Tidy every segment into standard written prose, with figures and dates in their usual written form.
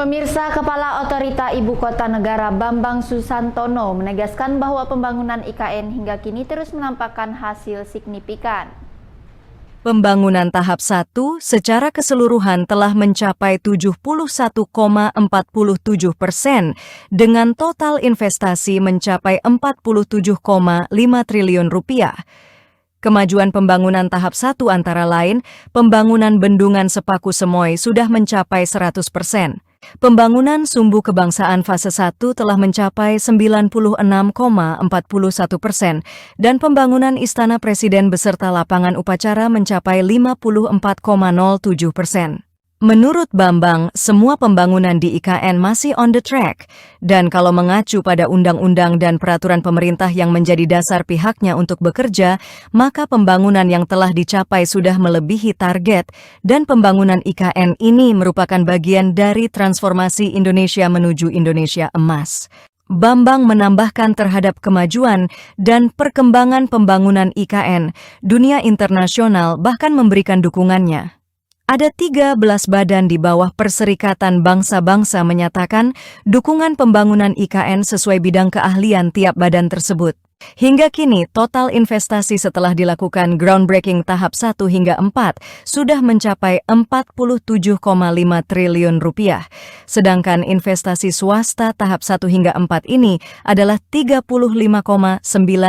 Pemirsa, Kepala Otorita Ibu Kota Negara Bambang Susantono menegaskan bahwa pembangunan IKN hingga kini terus menampakkan hasil signifikan. Pembangunan tahap 1 secara keseluruhan telah mencapai 71,47% dengan total investasi mencapai 47,5 triliun rupiah. Kemajuan pembangunan tahap 1 antara lain, pembangunan Bendungan Sepaku Semoy sudah mencapai 100%. Pembangunan Sumbu Kebangsaan fase 1 telah mencapai 96,41% dan pembangunan Istana Presiden beserta lapangan upacara mencapai 54,07%. Menurut Bambang, semua pembangunan di IKN masih on the track, dan kalau mengacu pada undang-undang dan peraturan pemerintah yang menjadi dasar pihaknya untuk bekerja, maka pembangunan yang telah dicapai sudah melebihi target, dan pembangunan IKN ini merupakan bagian dari transformasi Indonesia menuju Indonesia Emas. Bambang menambahkan terhadap kemajuan dan perkembangan pembangunan IKN, dunia internasional bahkan memberikan dukungannya. Ada 13 badan di bawah Perserikatan Bangsa-Bangsa menyatakan dukungan pembangunan IKN sesuai bidang keahlian tiap badan tersebut. Hingga kini, total investasi setelah dilakukan groundbreaking tahap 1 hingga 4 sudah mencapai 47,5 triliun rupiah. Sedangkan investasi swasta tahap 1 hingga 4 ini adalah 35,9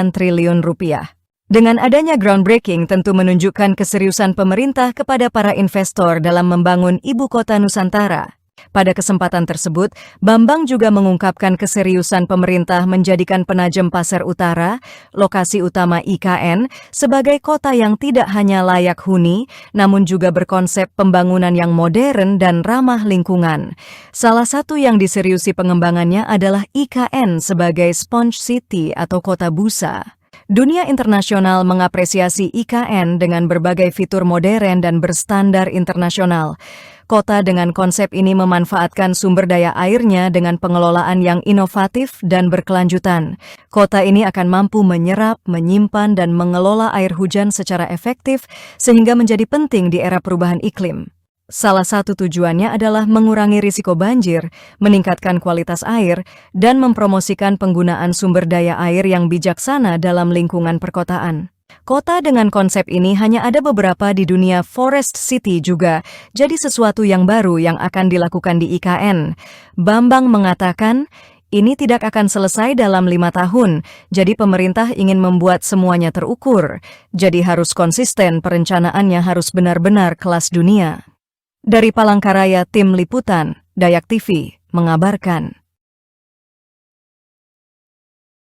triliun rupiah. Dengan adanya groundbreaking tentu menunjukkan keseriusan pemerintah kepada para investor dalam membangun Ibu Kota Nusantara. Pada kesempatan tersebut, Bambang juga mengungkapkan keseriusan pemerintah menjadikan Penajem Pasir Utara, lokasi utama IKN, sebagai kota yang tidak hanya layak huni, namun juga berkonsep pembangunan yang modern dan ramah lingkungan. Salah satu yang diseriusi pengembangannya adalah IKN sebagai Sponge City atau kota busa. Dunia internasional mengapresiasi IKN dengan berbagai fitur modern dan berstandar internasional. Kota dengan konsep ini memanfaatkan sumber daya airnya dengan pengelolaan yang inovatif dan berkelanjutan. Kota ini akan mampu menyerap, menyimpan, dan mengelola air hujan secara efektif sehingga menjadi penting di era perubahan iklim. Salah satu tujuannya adalah mengurangi risiko banjir, meningkatkan kualitas air, dan mempromosikan penggunaan sumber daya air yang bijaksana dalam lingkungan perkotaan. Kota dengan konsep ini hanya ada beberapa di dunia. Forest City juga jadi sesuatu yang baru yang akan dilakukan di IKN. Bambang mengatakan, ini tidak akan selesai dalam 5 tahun, jadi pemerintah ingin membuat semuanya terukur. Jadi harus konsisten, perencanaannya harus benar-benar kelas dunia. Dari Palangkaraya, Tim Liputan, Dayak TV, mengabarkan.